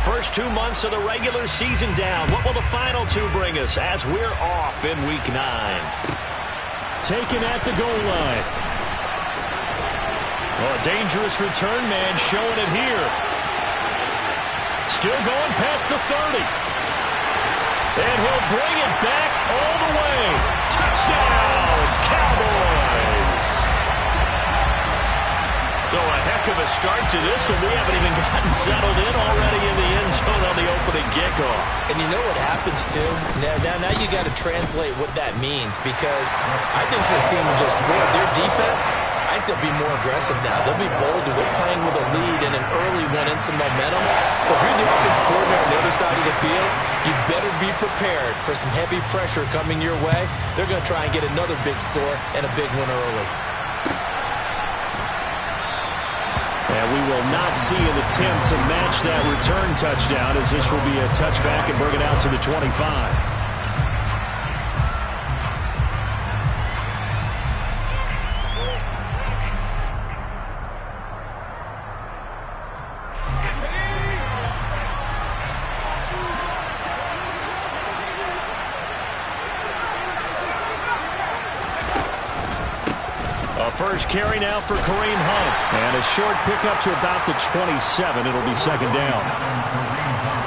First 2 months of the regular season down. What will the final two bring us as we're off in Week 9? Taken at the goal line. Well, a dangerous return man showing it here. Still going past the 30. And he'll bring it back all the way. Touchdown, Cowboys! So a heck of a start to this one. We haven't even gotten settled in already in the end zone on the opening kickoff. And you know what happens, too? Now you got to translate what that means, because I think for a team that just scored, their defense, I think they'll be more aggressive now. They'll be bolder. They're playing with a lead and an early one and some momentum. So if you're the offensive coordinator on the other side of the field, you better be prepared for some heavy pressure coming your way. They're going to try and get another big score and a big one early. And we will not see an attempt to match that return touchdown, as this will be a touchback and bring it out to the 25. First carry now for Kareem Hunt. And a short pickup to about the 27. It'll be second down.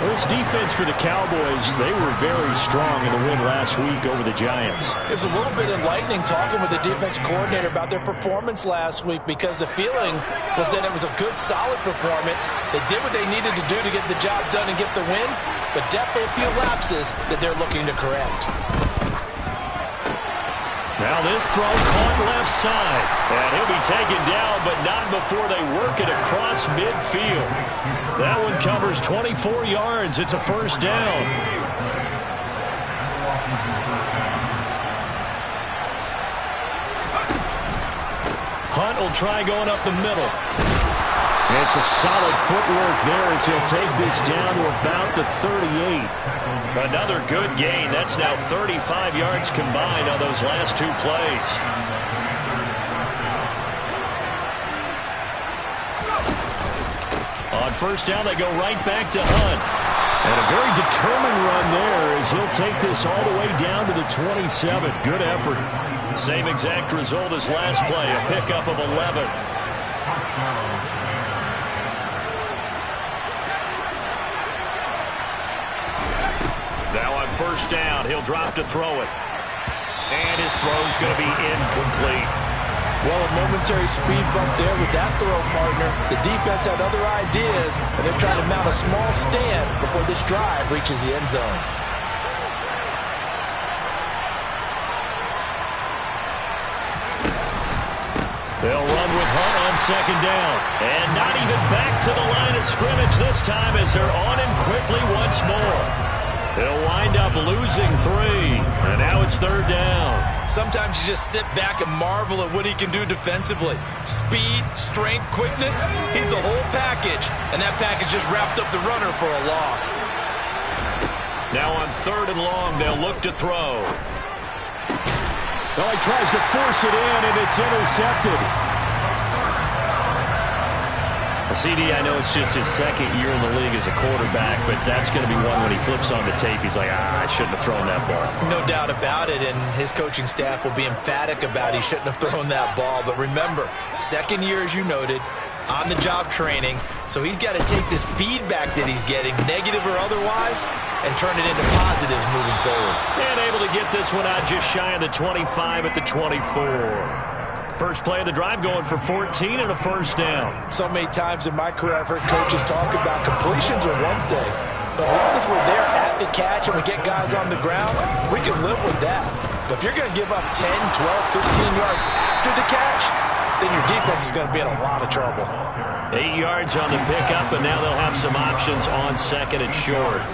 This defense for the Cowboys, they were very strong in the win last week over the Giants. It was a little bit enlightening talking with the defense coordinator about their performance last week, because the feeling was that it was a good, solid performance. They did what they needed to do to get the job done and get the win, but definitely a few lapses that they're looking to correct. Now this throw caught left side. And he'll be taken down, but not before they work it across midfield. That one covers 24 yards. It's a first down. Hunt will try going up the middle. It's a solid footwork there as he'll take this down to about the 38. Another good gain. That's now 35 yards combined on those last two plays. On first down, they go right back to Hunt. And a very determined run there as he'll take this all the way down to the 27. Good effort. Same exact result as last play, a pickup of 11. Now on first down, he'll drop to throw it. And his throw's going to be incomplete. Well, a momentary speed bump there with that throw, partner. The defense had other ideas, and they're trying to mount a small stand before this drive reaches the end zone. They'll run with Hunt on second down. And not even back to the line of scrimmage this time as they're on him quickly once more. They'll wind up losing 3. And now it's third down. Sometimes you just sit back and marvel at what he can do defensively. Speed, strength, quickness, he's the whole package. And that package just wrapped up the runner for a loss. Now on third and long, they'll look to throw. Well, he tries to force it in, and it's intercepted. CD, I know it's just his second year in the league as a quarterback, but that's going to be one when he flips on the tape. He's like, I shouldn't have thrown that ball. No doubt about it, and his coaching staff will be emphatic about he shouldn't have thrown that ball. But remember, second year, as you noted, on-the-job training, so he's got to take this feedback that he's getting, negative or otherwise, and turn it into positives moving forward. And able to get this one out just shy of the 25 at the 24. First play of the drive going for 14 and a first down. So many times in my career, I've heard coaches talk about completions are one thing. But as long as we're there at the catch and we get guys on the ground, we can live with that. But if you're going to give up 10, 12, 15 yards after the catch, then your defense is going to be in a lot of trouble. 8 yards on the pickup, and now they'll have some options on second and short.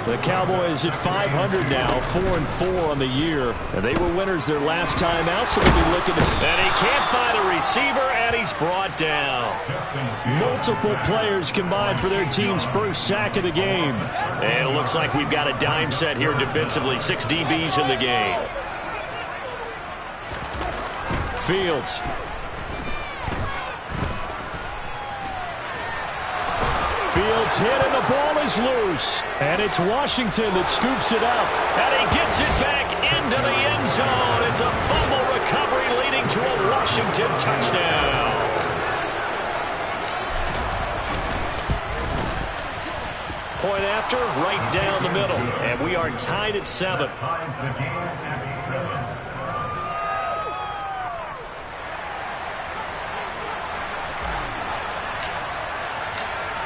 The Cowboys at 500 now, 4-4 on the year. And they were winners their last time out, so they'll be looking to... And he can't find a receiver, and he's brought down. Multiple players combined for their team's first sack of the game. And it looks like we've got a dime set here defensively. 6 DBs in the game. Fields. Fields hit and the ball is loose. And it's Washington that scoops it up. And he gets it back into the end zone. It's a fumble recovery leading to a Washington touchdown. Point after, right down the middle. And we are tied at 7.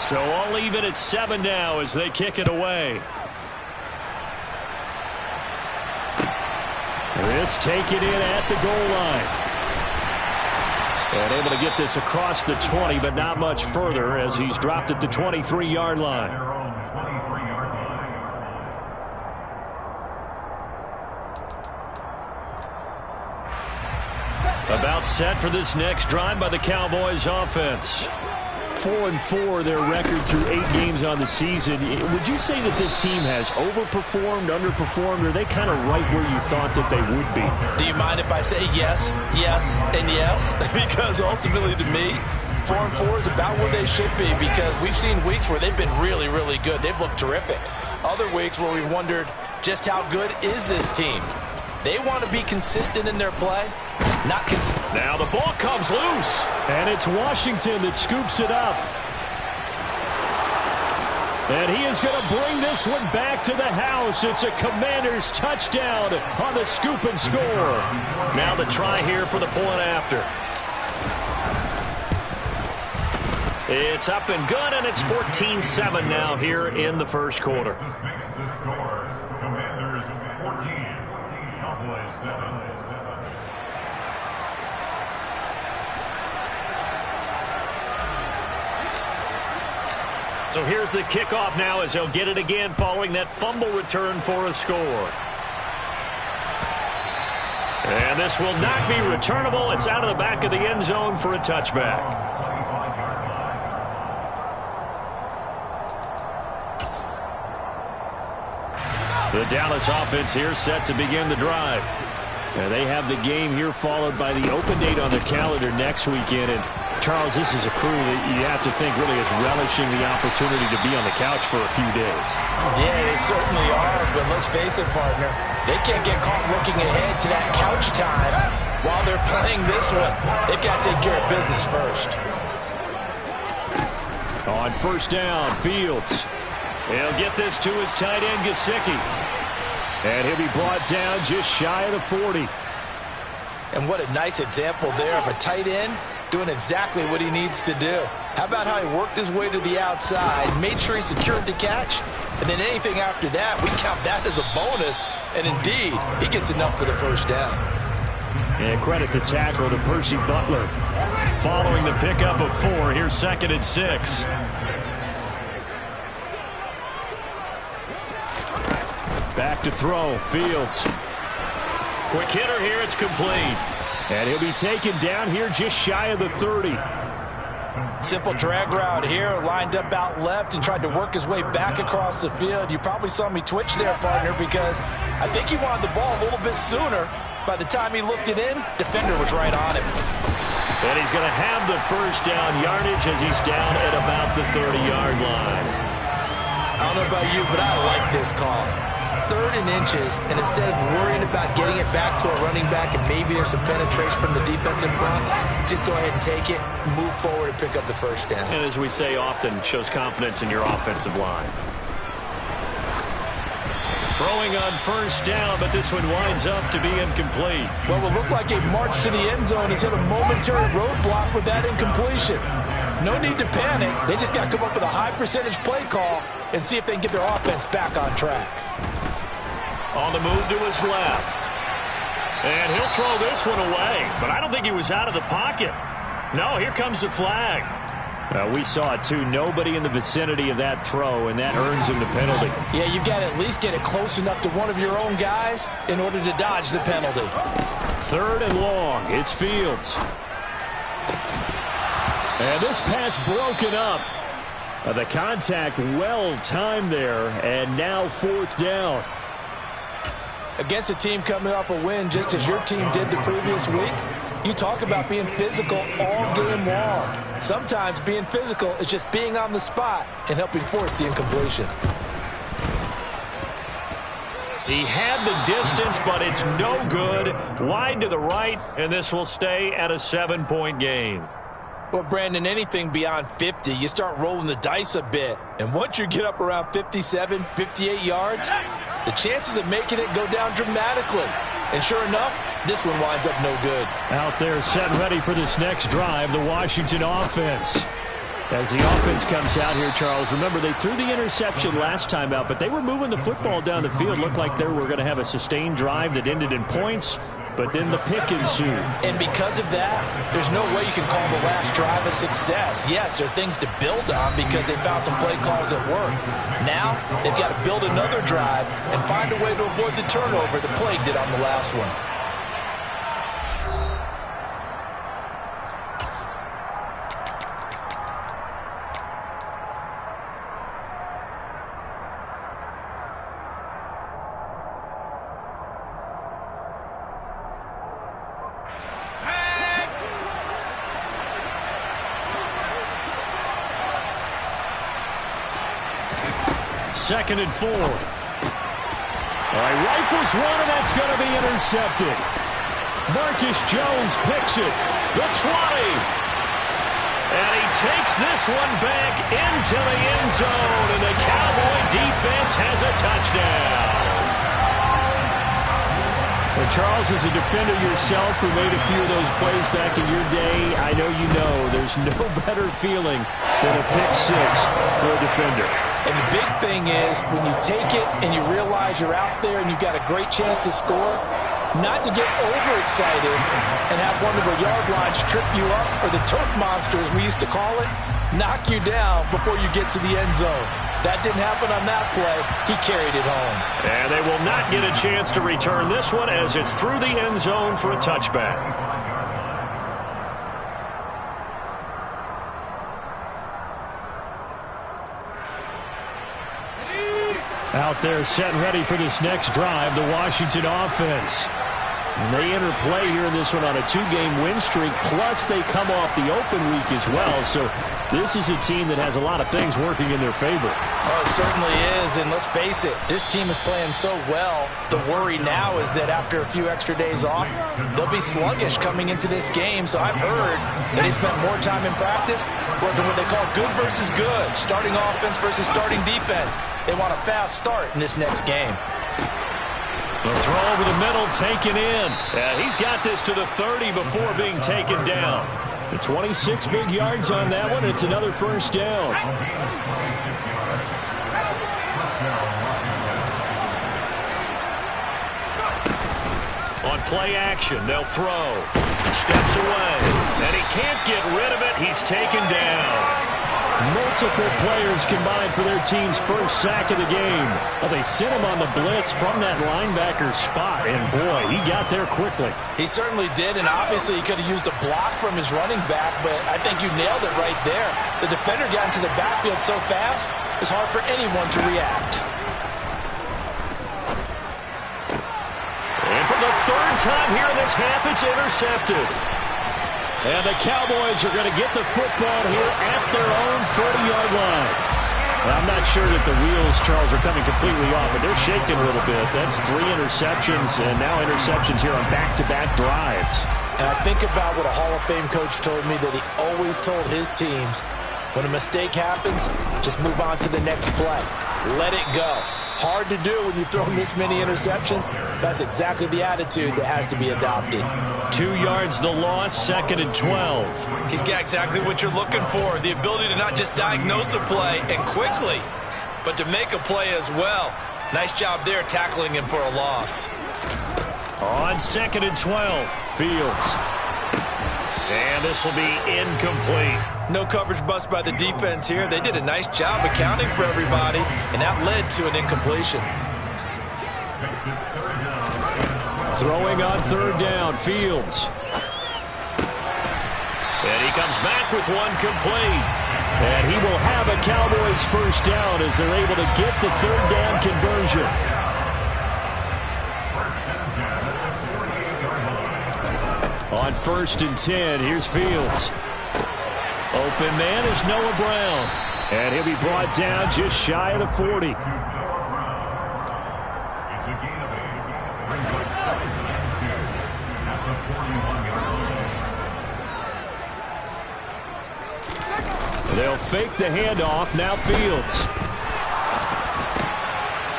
So all even at 7 now as they kick it away. This taken in at the goal line. And able to get this across the 20, but not much further as he's dropped at the 23-yard line. About set for this next drive by the Cowboys offense. 4-4 their record through 8 games on the season. Would you say that this team has overperformed, underperformed, or are they kind of right where you thought that they would be? Do you mind if I say yes, yes, and yes? Because ultimately to me, 4-4 is about where they should be, because we've seen weeks where they've been really, really good. They've looked terrific. Other weeks where we wondered just how good is this team. They want to be consistent in their play. Not consistent. Now the ball comes loose. And it's Washington that scoops it up. And he is going to bring this one back to the house. It's a Commanders touchdown on the scoop and score. Now the try here for the point after. It's up and good, and it's 14-7 now here in the first quarter. Commanders 14, Cowboys 7. So here's the kickoff now as they'll get it again following that fumble return for a score. And this will not be returnable. It's out of the back of the end zone for a touchback. The Dallas offense here set to begin the drive. And they have the game here followed by the open date on the calendar next weekend. And Charles, this is a crew that you have to think really is relishing the opportunity to be on the couch for a few days. Yeah, they certainly are, but let's face it, partner. They can't get caught looking ahead to that couch time while they're playing this one. They've got to take care of business first. On first down, Fields. He'll get this to his tight end, Gesicki. And he'll be brought down just shy of the 40. And what a nice example there of a tight end doing exactly what he needs to do. How about how he worked his way to the outside, made sure he secured the catch, and then anything after that, we count that as a bonus. And indeed, he gets enough for the first down. And credit the tackle to Percy Butler. Following the pickup of 4, here's 2nd and 6. Back to throw, Fields. Quick hitter here, it's complete. And he'll be taken down here just shy of the 30. Simple drag route here, lined up out left and tried to work his way back across the field. You probably saw me twitch there, partner, because I think he wanted the ball a little bit sooner. By the time he looked it in, defender was right on him. And he's going to have the first down yardage as he's down at about the 30-yard line. I don't know about you, but I like this call. 3rd and inches, and instead of worrying about getting it back to a running back and maybe there's some penetration from the defensive front, just go ahead and take it, move forward, and pick up the first down. And as we say often, shows confidence in your offensive line. Throwing on first down, but this one winds up to be incomplete. Well, it will look like a march to the end zone has hit a momentary roadblock with that incompletion. No need to panic. They just got to come up with a high percentage play call and see if they can get their offense back on track. On the move to his left. And he'll throw this one away, but I don't think he was out of the pocket. No, here comes the flag. We saw it, too. Nobody in the vicinity of that throw, and that earns him the penalty. Yeah, you've got to at least get it close enough to one of your own guys in order to dodge the penalty. 3rd and long. It's Fields. And this pass broken up. The contact well timed there, and now 4th down. Against a team coming off a win just as your team did the previous week, You talk about being physical all game long. Sometimes being physical is just being on the spot and helping force the incompletion. He had the distance, but it's no good. Wide to the right, and this will stay at a 7-point game. Well, Brandon, anything beyond 50, you start rolling the dice a bit. And once you get up around 57, 58 yards, the chances of making it go down dramatically. And sure enough, this one winds up no good. Out there set and ready for this next drive, the Washington offense. As the offense comes out here, Charles, remember they threw the interception last time out, but they were moving the football down the field. Looked like they were going to have a sustained drive that ended in points, but then the pick ensued. And because of that, there's no way you can call the last drive a success. Yes, there are things to build on because they found some play calls that work. Now, they've got to build another drive and find a way to avoid the turnover the play did on the last one. Second and 4. All right, rifles one, and that's going to be intercepted. Marcus Jones picks it. The 20. And he takes this one back into the end zone, and the Cowboy defense has a touchdown. Well, Charles, as a defender yourself who made a few of those plays back in your day, I know you know there's no better feeling than a pick six for a defender. And the big thing is when you take it and you realize you're out there and you've got a great chance to score, not to get overexcited and have one of the yard lines trip you up, or the turf monster, as we used to call it, knock you down before you get to the end zone. That didn't happen on that play. He carried it home. And they will not get a chance to return this one as it's through the end zone for a touchback. Out there set and ready for this next drive, the Washington offense. And they enter play here in this one on a 2-game win streak, plus they come off the open week as well. So this is a team that has a lot of things working in their favor. Oh, it certainly is, and let's face it, this team is playing so well. The worry now is that after a few extra days off, they'll be sluggish coming into this game. So I've heard that they spent more time in practice working what they call good versus good, starting offense versus starting defense. They want a fast start in this next game. The throw over the middle, taken in. He's got this to the 30 before being taken down. The 26 big yards on that one. It's another first down. On play action, they'll throw. Steps away, and he can't get rid of it. He's taken down. Multiple players combined for their team's first sack of the game. Well, they sent him on the blitz from that linebacker spot, and boy, he got there quickly. He certainly did, and obviously he could have used a block from his running back, but I think you nailed it right there. The defender got into the backfield so fast, it's hard for anyone to react. And for the third time here in this half, it's intercepted. And the Cowboys are going to get the football here at their own 40-yard line. I'm not sure that the wheels, Charles, are coming completely off, but they're shaking a little bit. That's 3 interceptions, and now interceptions here on back-to-back drives. And I think about what a Hall of Fame coach told me, that he always told his teams, when a mistake happens, just move on to the next play. Let it go. Hard to do when you've thrown this many interceptions. That's exactly the attitude that has to be adopted. 2 yards the loss, second and 12. He's got exactly what you're looking for, the ability to not just diagnose a play and quickly, but to make a play as well. Nice job there tackling him for a loss. On second and 12, Fields. And this will be incomplete. No coverage bust by the defense here. They did a nice job accounting for everybody, and that led to an incompletion. Throwing on third down, Fields. And he comes back with one complete. And he will have a Cowboys first down as they're able to get the third down conversion. On 1st and 10, here's Fields. Open man is Noah Brown. And he'll be brought down just shy of the 40. It's a gain of 8. Brings up 7th and 2 at the 41-yard line. They'll fake the handoff. Now Fields.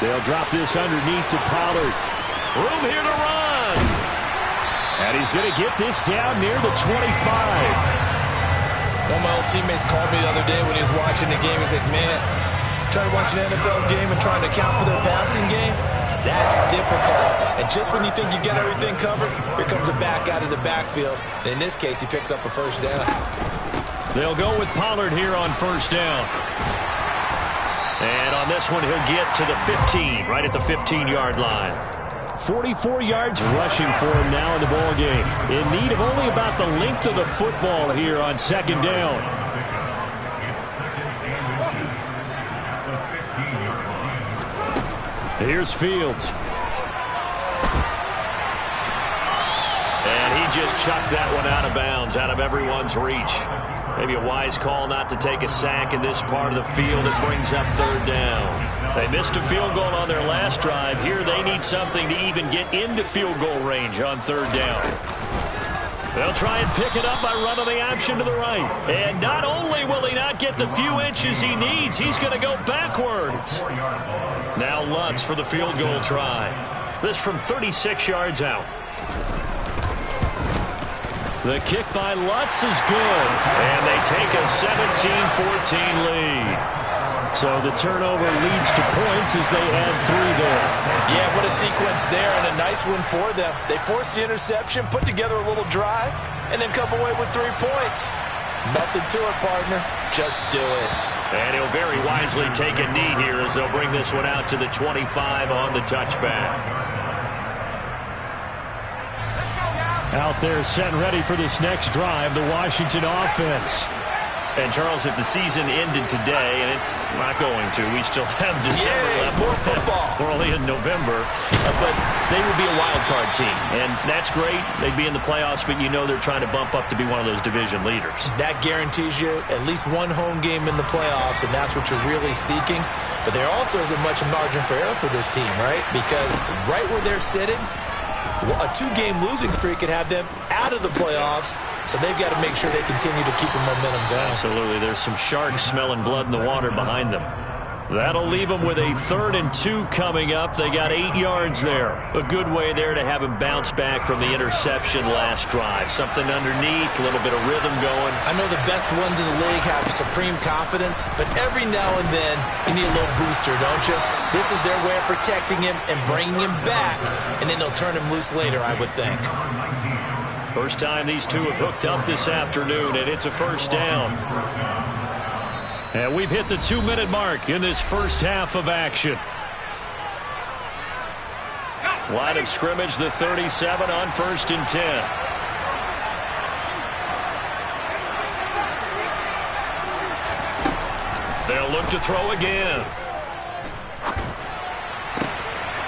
They'll drop this underneath to Pollard. Room here to run. And he's going to get this down near the 25. One of my old teammates called me the other day when he was watching the game. He's like, man, trying to watch an NFL game and trying to account for their passing game, that's difficult. And just when you think you get everything covered, here comes a back out of the backfield. And in this case, he picks up a first down. They'll go with Pollard here on 1st down. And on this one, he'll get to the 15, right at the 15-yard line. 44 yards rushing for him now in the ball game. In need of only about the length of the football here on 2nd down. Here's Fields. And he just chucked that one out of bounds, out of everyone's reach. Maybe a wise call not to take a sack in this part of the field. It brings up 3rd down. They missed a field goal on their last drive. Here they need something to even get into field goal range on 3rd down. They'll try and pick it up by running the option to the right. And not only will he not get the few inches he needs, he's going to go backwards. Now Lutz for the field goal try. This from 36 yards out. The kick by Lutz is good. And they take a 17-14 lead. So the turnover leads to points as they add 3 there. Yeah, what a sequence there, and a nice one for them. They force the interception, put together a little drive, and then come away with 3 points. Nothing to it, partner. Just do it. And he'll very wisely take a knee here as they'll bring this one out to the 25 on the touchback. Out there set and ready for this next drive, the Washington offense. And, Charles, if the season ended today, and it's not going to, we still have December left. More football. We're only in November. But they would be a wild card team, and that's great. They'd be in the playoffs, but you know they're trying to bump up to be one of those division leaders. That guarantees you at least one home game in the playoffs, and that's what you're really seeking. But there also isn't much margin for error for this team, right? Because right where they're sitting, a 2-game losing streak could have them out of the playoffs, so they've got to make sure they continue to keep the momentum going. Absolutely. There's some sharks smelling blood in the water behind them. That'll leave them with a 3rd and 2 coming up. They got 8 yards there. A good way there to have him bounce back from the interception last drive. Something underneath, a little bit of rhythm going. I know the best ones in the league have supreme confidence, but every now and then you need a little booster, don't you? This is their way of protecting him and bringing him back, and then they'll turn him loose later, I would think. First time these two have hooked up this afternoon, and it's a 1st down. And we've hit the 2-minute mark in this first half of action. Line of scrimmage, the 37 on 1st and 10. They'll look to throw again.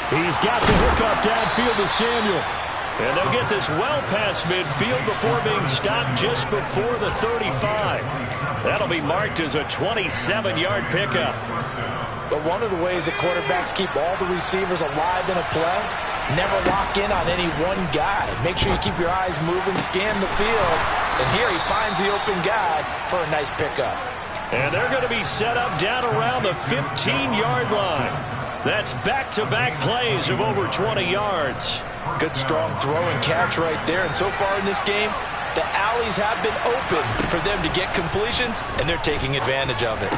He's got the hook up downfield to Samuel. And they'll get this well past midfield before being stopped just before the 35. That'll be marked as a 27-yard pickup. But one of the ways that quarterbacks keep all the receivers alive in a play, never lock in on any one guy. Make sure you keep your eyes moving, scan the field. And here he finds the open guy for a nice pickup. And they're going to be set up down around the 15-yard line. That's back-to-back plays of over 20 yards. Good strong throw and catch right there. And so far in this game, the alleys have been open for them to get completions, and they're taking advantage of it.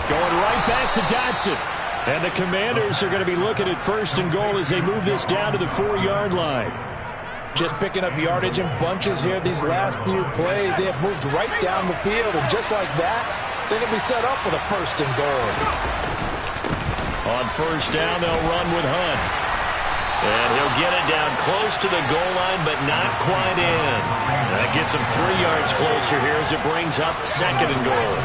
Going right back to Dotson. And the Commanders are going to be looking at 1st and goal as they move this down to the 4-yard line. Just picking up yardage in bunches here these last few plays. They have moved right down the field, and just like that, they're going to be set up with a 1st and goal. On 1st down, they'll run with Hunt. And he'll get it down close to the goal line, but not quite in. That gets him 3 yards closer here as it brings up 2nd and goal.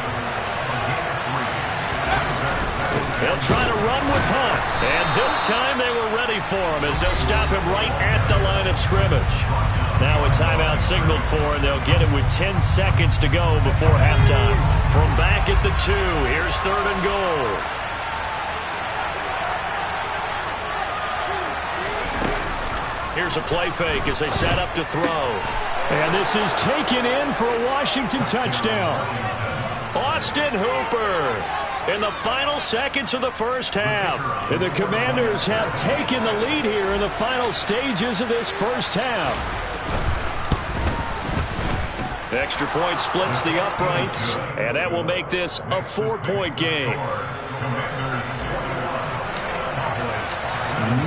They'll try to run with Hunt. And this time they were ready for him as they'll stop him right at the line of scrimmage. Now a timeout signaled for, and they'll get it with 10 seconds to go before halftime. From back at the 2, here's 3rd and goal. Here's a play fake as they set up to throw. And this is taken in for a Washington touchdown. Austin Hooper in the final seconds of the first half. And the Commanders have taken the lead here in the final stages of this first half. Extra point splits the uprights, and that will make this a 4-point game.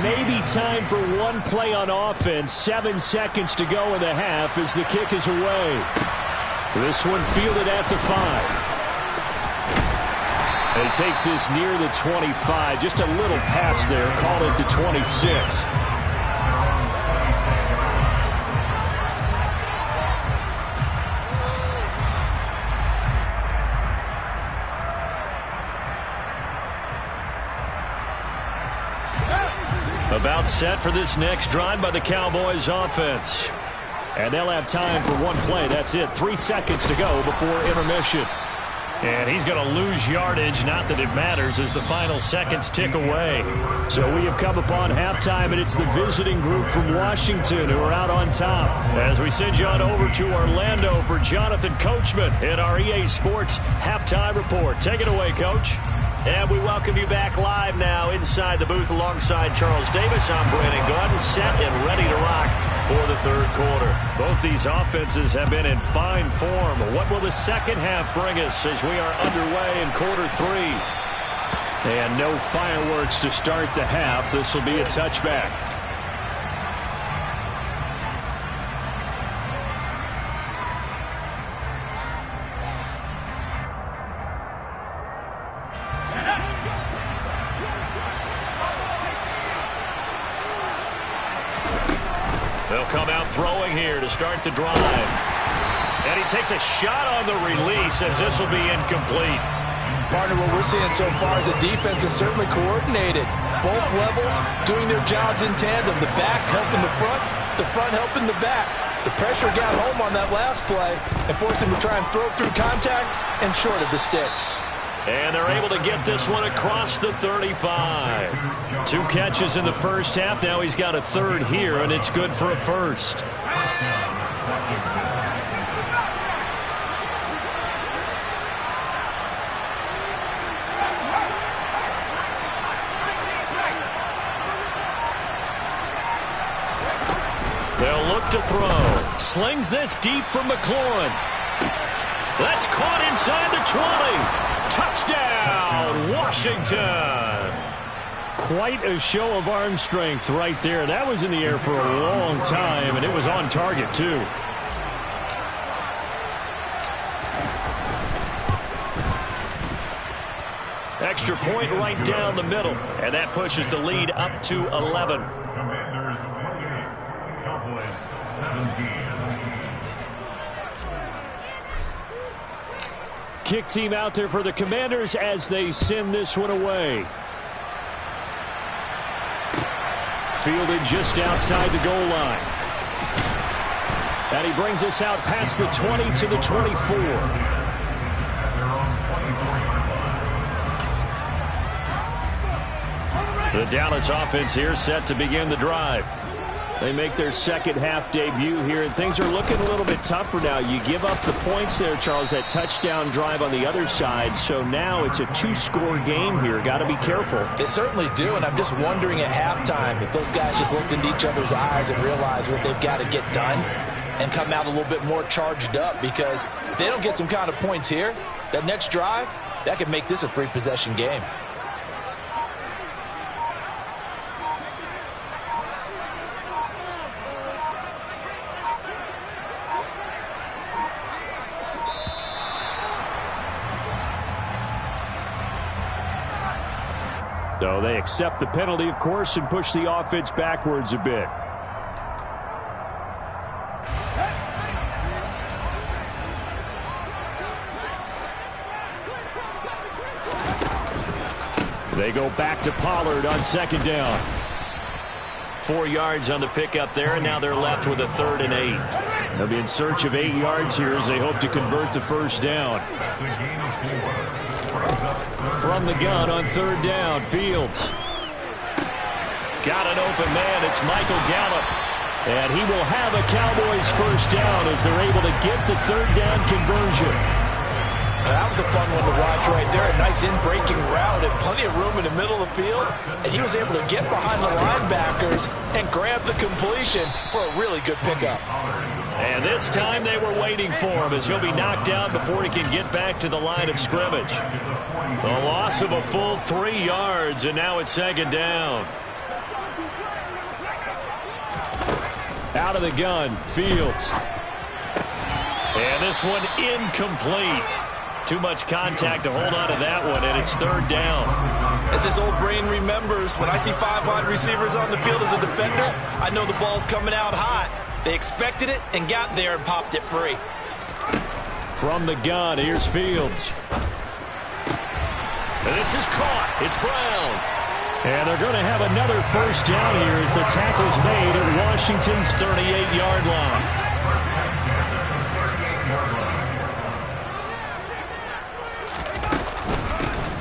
Maybe time for one play on offense. 7 seconds to go in the half as the kick is away. This one fielded at the 5. And he takes this near the 25. Just a little pass there. Called it the 26. About set for this next drive by the Cowboys offense. And they'll have time for one play. That's it. 3 seconds to go before intermission. And he's going to lose yardage, not that it matters, as the final seconds tick away. So we have come upon halftime, and it's the visiting group from Washington who are out on top. As we send you on over to Orlando for Jonathan Coachman in our EA Sports Halftime Report. Take it away, Coach. And we welcome you back live now inside the booth alongside Charles Davis. I'm Brandon Gaudin, set and ready to rock for the third quarter. Both these offenses have been in fine form. What will the second half bring us as we are underway in quarter 3? And no fireworks to start the half. This will be a touchback. They'll come out throwing here to start the drive. And he takes a shot on the release as this will be incomplete. Partner, what we're seeing so far is the defense is certainly coordinated. Both levels doing their jobs in tandem. The back helping the front helping the back. The pressure got home on that last play and forced him to try and throw through contact and short of the sticks. And they're able to get this one across the 35. 2 catches in the first half. Now he's got a third here, and it's good for a first. They'll look to throw. Slings this deep from McLaurin. That's caught inside the 20. Touchdown, Washington. Quite a show of arm strength right there. That was in the air for a long time, and it was on target, too. Extra point right down the middle, and that pushes the lead up to 11. Commanders 28, Cowboys 17. Kick team out there for the Commanders as they send this one away. Fielded just outside the goal line. And he brings us out past the 20 to the 24. The Dallas offense here set to begin the drive. They make their second half debut here, and things are looking a little bit tougher now. You give up the points there, Charles, that touchdown drive on the other side. So now it's a 2-score game here. Got to be careful. They certainly do, and I'm just wondering at halftime if those guys just looked into each other's eyes and realized what they've got to get done and come out a little bit more charged up, because if they don't get some kind of points here, that next drive, that could make this a 3-possession game. So they accept the penalty, of course, and push the offense backwards a bit. They go back to Pollard on second down. 4 yards on the pickup there, and now they're left with a 3rd and 8. They'll be in search of 8 yards here as they hope to convert the first down. From the gun on 3rd down, Fields. Got an open man. It's Michael Gallup. And he will have a Cowboys first down as they're able to get the 3rd down conversion. That was a fun one to watch right there. A nice in-breaking route and plenty of room in the middle of the field. And he was able to get behind the linebackers and grab the completion for a really good pickup. And this time they were waiting for him as he'll be knocked down before he can get back to the line of scrimmage. A loss of a full 3 yards, and now it's 2nd down. Out of the gun, Fields. And this one incomplete. Too much contact to hold on to that one, and it's 3rd down. As this old brain remembers, when I see 5 wide receivers on the field as a defender, I know the ball's coming out hot. They expected it and got there and popped it free. From the gun, here's Fields. And this is caught. It's Brown. And they're going to have another first down here as the tackle's made at Washington's 38-yard line.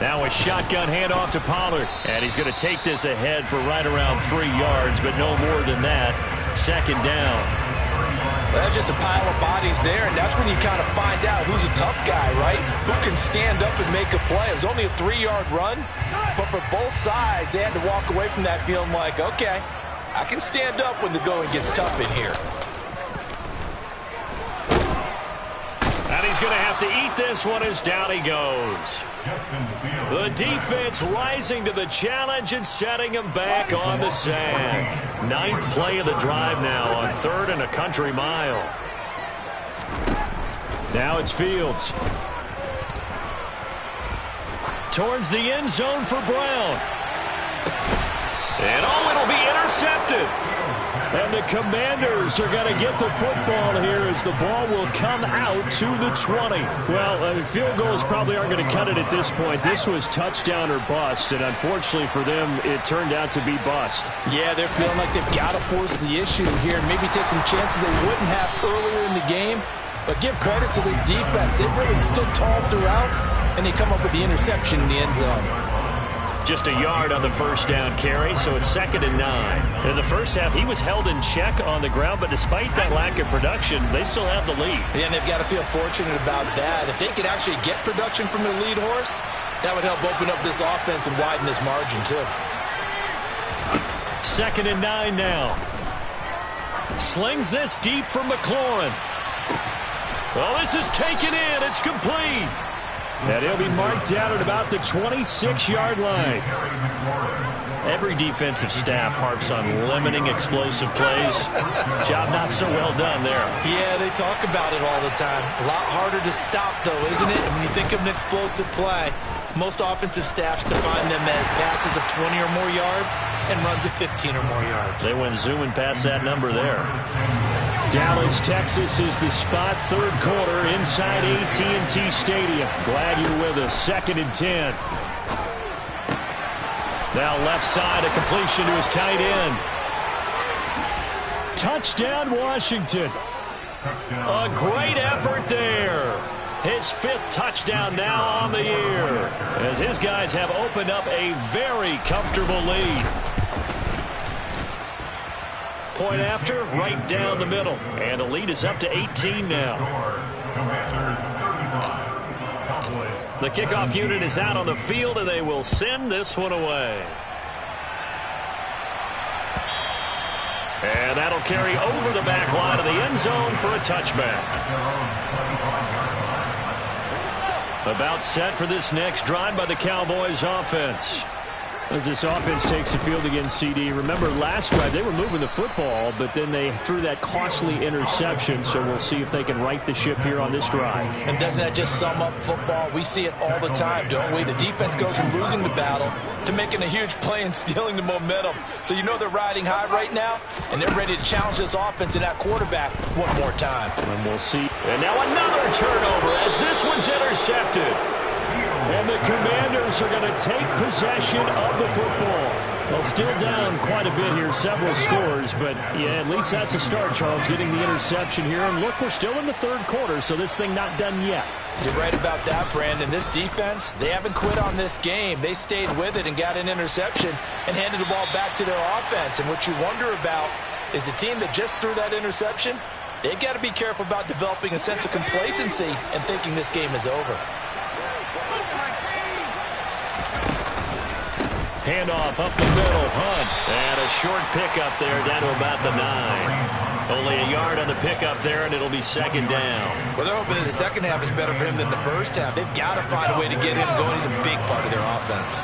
Now a shotgun handoff to Pollard. And he's going to take this ahead for right around 3 yards, but no more than that. 2nd down. Well, that's just a pile of bodies there, and that's when you kind of find out who's a tough guy, right? Who can stand up and make a play. It was only a 3-yard run, but for both sides, they had to walk away from that feeling like, okay, I can stand up when the going gets tough in here. And he's going to have to eat this one as down he goes. The defense rising to the challenge and setting him back on the sand. 9th play of the drive now on 3rd and a country mile. Now it's Fields. Towards the end zone for Brown. And it'll be intercepted. And the Commanders are going to get the football here as the ball will come out to the 20. Well, field goals probably aren't going to cut it at this point. This was touchdown or bust, and unfortunately for them, it turned out to be bust. Yeah, they're feeling like they've got to force the issue here and maybe take some chances they wouldn't have earlier in the game. But give credit to this defense. They've really stood tall throughout, and they come up with the interception in the end zone. Just a yard on the first down carry, so it's 2nd and 9. In the first half, he was held in check on the ground, but despite that lack of production, they still have the lead. Yeah, and they've got to feel fortunate about that. If they could actually get production from their lead horse, that would help open up this offense and widen this margin, too. 2nd and 9 now. Slings this deep from McLaurin. Well, this is taken in. It's complete. And he'll be marked down at about the 26-yard line. Every defensive staff harps on limiting explosive plays. Job not so well done there. Yeah, they talk about it all the time. A lot harder to stop, though, isn't it? And when you think of an explosive play, most offensive staffs define them as passes of 20 or more yards and runs of 15 or more yards. They went zooming past that number there. Dallas, Texas is the spot. 3rd quarter inside AT&T Stadium. Glad you're with us. 2nd and 10. Now left side, a completion to his tight end. Touchdown, Washington. A great effort there. His 5th touchdown now on the year, as his guys have opened up a very comfortable lead. Point after, right down the middle. And the lead is up to 18 now. The kickoff unit is out on the field, and they will send this one away. And that'll carry over the back line of the end zone for a touchback. About set for this next drive by the Cowboys offense. As this offense takes the field against CD. Remember, last drive they were moving the football, but then they threw that costly interception, so we'll see if they can right the ship here on this drive. And doesn't that just sum up football? We see it all the time, don't we? The defense goes from losing the battle to making a huge play and stealing the momentum. So you know they're riding high right now, and they're ready to challenge this offense and that quarterback one more time. And we'll see. And now another turnover as this one's intercepted. And the Commanders are going to take possession of the football. Well, still down quite a bit here, several scores, but yeah, at least that's a start, Charles, getting the interception here. And look, we're still in the third quarter, so this thing not done yet. You're right about that, Brandon. This defense, they haven't quit on this game. They stayed with it and got an interception and handed the ball back to their offense. And what you wonder about is the team that just threw that interception, they've got to be careful about developing a sense of complacency and thinking this game is over. Handoff up the middle, Hunt. And a short pickup there down to about the 9. Only a yard on the pickup there, and it'll be second down. Well, they're hoping that the second half is better for him than the first half. They've got to find a way to get him going. He's a big part of their offense.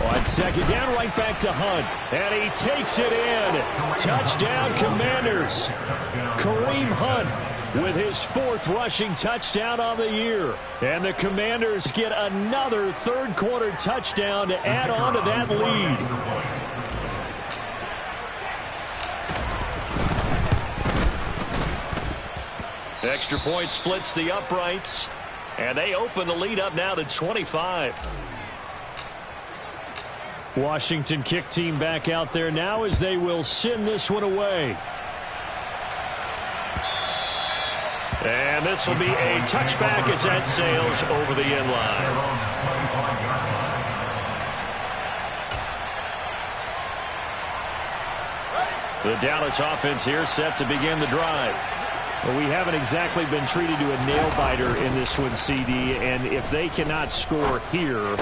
On second down, right back to Hunt. And he takes it in. Touchdown, Commanders. Kareem Hunt with his 4th rushing touchdown on the year. And the Commanders get another third-quarter touchdown to add on to that lead. Extra point splits the uprights, and they open the lead up now to 25. Washington kick team back out there now as they will send this one away. And this will be a touchback as that sails over the end line. The Dallas offense here set to begin the drive. Well, we haven't exactly been treated to a nail-biter in this one, CD, and if they cannot score here,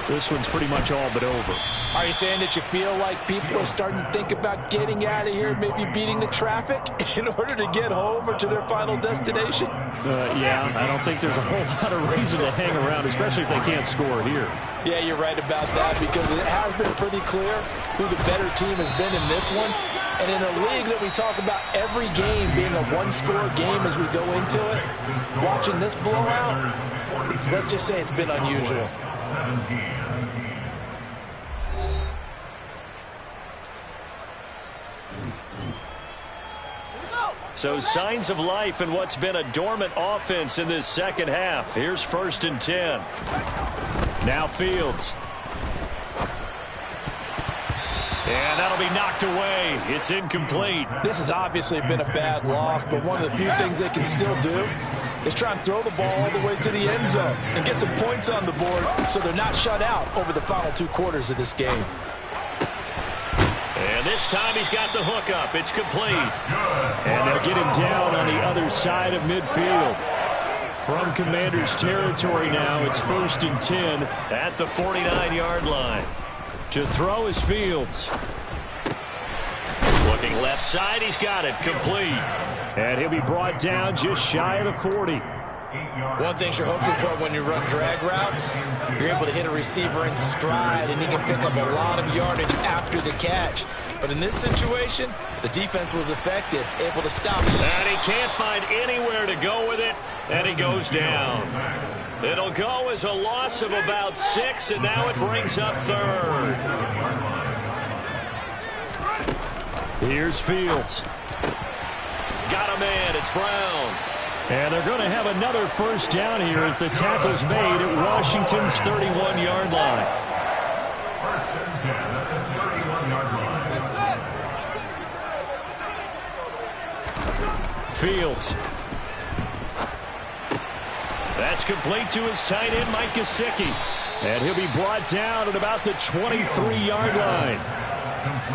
this one's pretty much all but over. Are you saying that you feel like people are starting to think about getting out of here, maybe beating the traffic in order to get home or to their final destination? Yeah, I don't think there's a whole lot of reason to hang around, especially if they can't score here. Yeah, you're right about that because it has been pretty clear who the better team has been in this one. And in a league that we talk about every game being a one-score game as we go into it, watching this blowout, let's just say it's been unusual. So signs of life in what's been a dormant offense in this second half. Here's 1st and 10. Now Fields. And that'll be knocked away. It's incomplete. This has obviously been a bad loss, but one of the few things they can still do is try and throw the ball all the way to the end zone and get some points on the board so they're not shut out over the final 2 quarters of this game. And this time he's got the hook up. It's complete. And they'll get him down on the other side of midfield. From Commanders territory now, it's 1st and 10 at the 49-yard line. To throw is Fields. Looking left side, he's got it. Complete. And he'll be brought down just shy of the 40. One thing you're hoping for when you run drag routes, you're able to hit a receiver in stride, and he can pick up a lot of yardage after the catch. But in this situation, the defense was effective, able to stop him. And he can't find anywhere to go with it, and he goes down. It'll go as a loss of about 6, and now it brings up 3rd. Here's Fields. Got a man. It's Brown. And they're going to have another 1st down here as the tackle's made at Washington's 31-yard line. 1st and 10 at the 31-yard line. Fields. That's complete to his tight end, Mike Gesicki. And he'll be brought down at about the 23-yard line.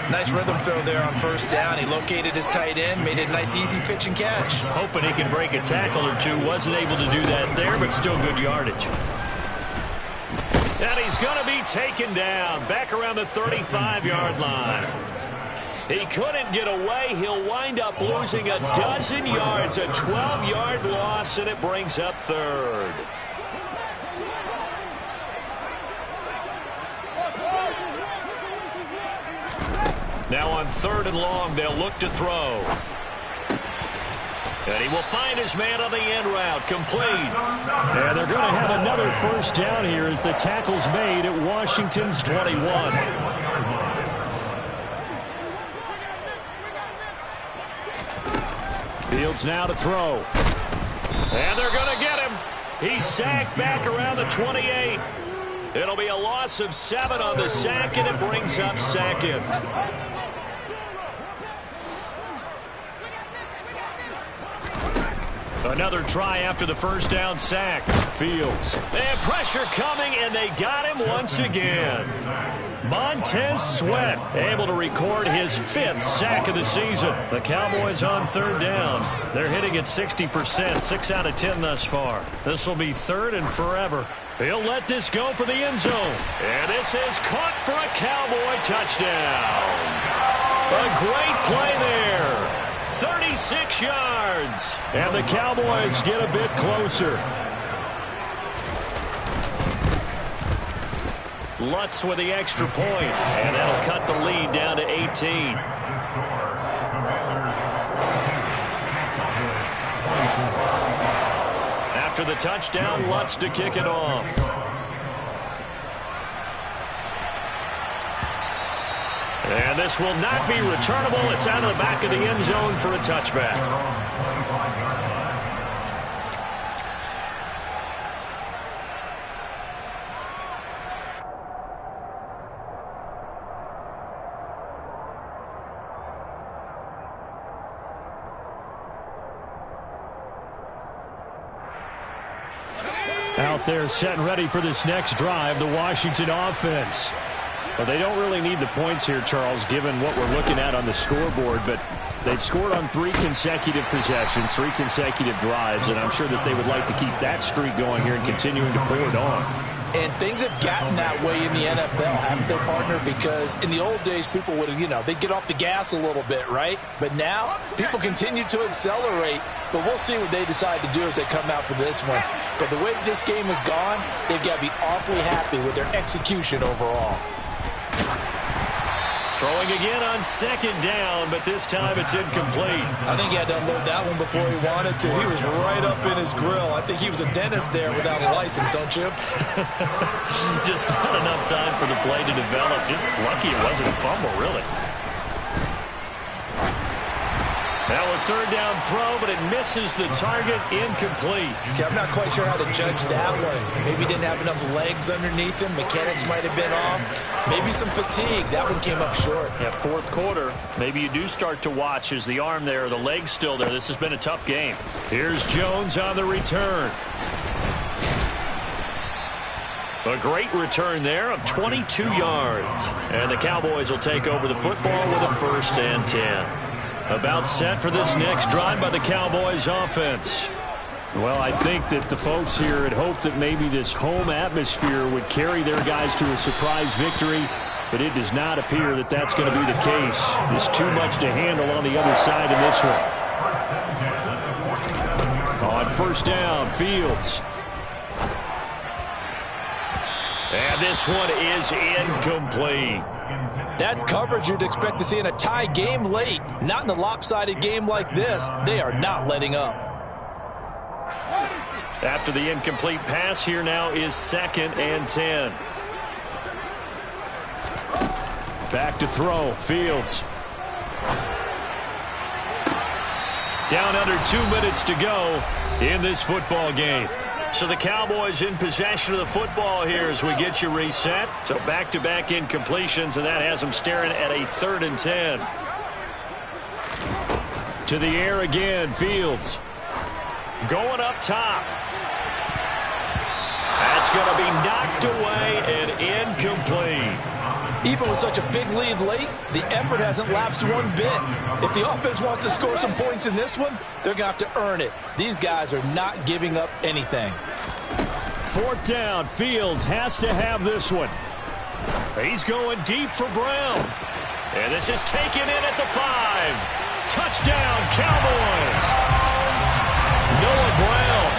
Nice rhythm throw there on 1st down. He located his tight end, made it a nice, easy pitch and catch. Hoping he can break a tackle or two. Wasn't able to do that there, but still good yardage. And he's going to be taken down back around the 35-yard line. He couldn't get away. He'll wind up losing a dozen yards, a 12-yard loss, and it brings up 3rd. Now on 3rd and long, they'll look to throw. And he will find his man on the end route, complete. And they're going to have another 1st down here as the tackle's made at Washington's 21. Fields now to throw. And they're going to get him. He's sacked back around the 28. It'll be a loss of 7 on the sack, and it brings up second. Another try after the first down sack. Fields. And pressure coming, and they got him once again. Montez Sweat able to record his 5th sack of the season. The Cowboys on 3rd down. They're hitting at 60%, 6 out of 10 thus far. This will be 3rd and forever. He'll let this go for the end zone. And this is caught for a Cowboy touchdown. A great play there. 36 yards. And the Cowboys get a bit closer. Lutz with the extra point, and that'll cut the lead down to 18. After the touchdown, Lutz to kick it off. And this will not be returnable. It's out of the back of the end zone for a touchback. Out there set and ready for this next drive, the Washington offense. Well, they don't really need the points here, Charles, given what we're looking at on the scoreboard, but they've scored on 3 consecutive possessions, 3 consecutive drives, and I'm sure that they would like to keep that streak going here and continuing to pour it on. And things have gotten that way in the NFL, haven't they, partner? Because in the old days, people would, they'd get off the gas a little bit, right? But now, people continue to accelerate, but we'll see what they decide to do as they come out for this one. But the way that this game has gone, they've got to be awfully happy with their execution overall. Throwing again on 2nd down, but this time it's incomplete. I think he had to unload that one before he wanted to. He was right up in his grill. I think he was a dentist there without a license, don't you? Just not enough time for the play to develop. Just lucky it wasn't a fumble, really. Now a 3rd down throw, but it misses the target, incomplete. Okay, I'm not quite sure how to judge that one. Maybe he didn't have enough legs underneath him. Mechanics might have been off. Maybe some fatigue. That one came up short. Yeah, 4th quarter. Maybe you do start to watch. Is the arm there, the leg's still there? This has been a tough game. Here's Jones on the return. A great return there of 22 yards. And the Cowboys will take over the football with a 1st and 10. About set for this next drive by the Cowboys offense. Well, I think that the folks here had hoped that maybe this home atmosphere would carry their guys to a surprise victory, but it does not appear that that's going to be the case. There's too much to handle on the other side in this one. On 1st down, Fields. And this one is incomplete. That's coverage you'd expect to see in a tie game late. Not in a lopsided game like this. They are not letting up. After the incomplete pass, here now is 2nd and 10. Back to throw. Fields. Down under 2 minutes to go in this football game. So the Cowboys in possession of the football here as we get you reset. So back-to-back incompletions, and that has them staring at a 3rd and 10. To the air again, Fields. Going up top. That's going to be knocked away and incomplete. Even with such a big lead late, the effort hasn't lapsed one bit. If the offense wants to score some points in this one, they're going to have to earn it. These guys are not giving up anything. 4th down, Fields has to have this one. He's going deep for Brown. And this is taken in at the 5. Touchdown, Cowboys. Noah Brown,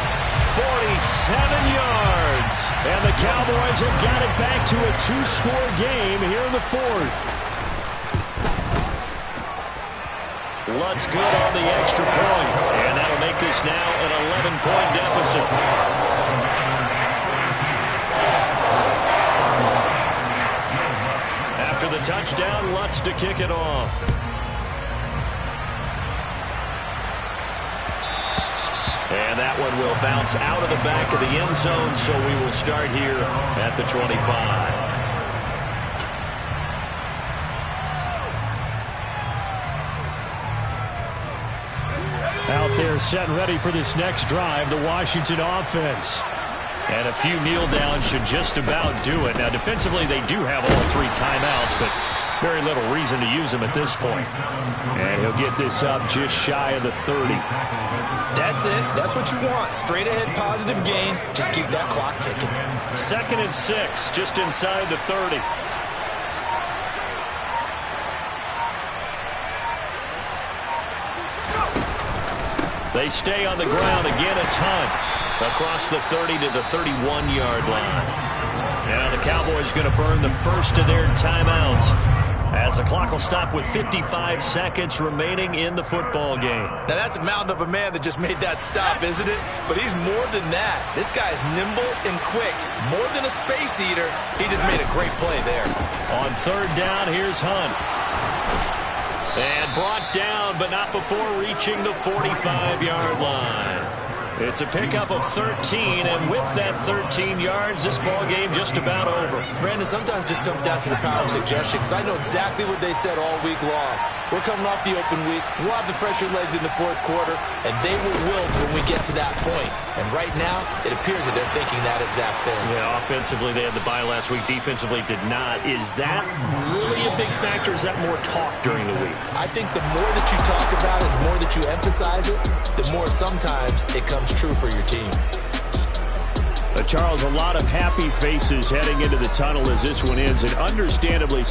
47 yards. And the Cowboys have got it back to a 2-score game here in the 4th. Lutz good on the extra point. And that'll make this now an 11-point deficit. After the touchdown, Lutz to kick it off. And that one will bounce out of the back of the end zone, so we will start here at the 25. Out there set and ready for this next drive, the Washington offense. And a few kneel downs should just about do it. Now, defensively, they do have all 3 timeouts, but very little reason to use them at this point. And he'll get this up just shy of the 30. That's it. That's what you want. Straight ahead positive gain. Just keep that clock ticking. 2nd and 6, just inside the 30. They stay on the ground. Again, it's Hunt. Across the 30 to the 31-yard line. Now the Cowboys going to burn the first of their timeouts as the clock will stop with 55 seconds remaining in the football game. Now that's a mountain of a man that just made that stop, isn't it? But he's more than that. This guy's nimble and quick. More than a space eater. He just made a great play there. On 3rd down, here's Hunt. And brought down, but not before reaching the 45-yard line. It's a pickup of 13, and with that 13 yards, this ball game just about over. Brandon, sometimes just comes down to the power of suggestion, because I know exactly what they said all week long. We're coming off the open week. We'll have the fresher legs in the 4th quarter, and they will wilt when we get to that point. And right now, it appears that they're thinking that exact thing. Yeah, offensively, they had the bye last week. Defensively, did not. Is that really a big factor? Is that more talk during the week? I think the more that you talk about it, the more that you emphasize it, the more sometimes it comes true for your team. Charles, a lot of happy faces heading into the tunnel as this one ends, and understandably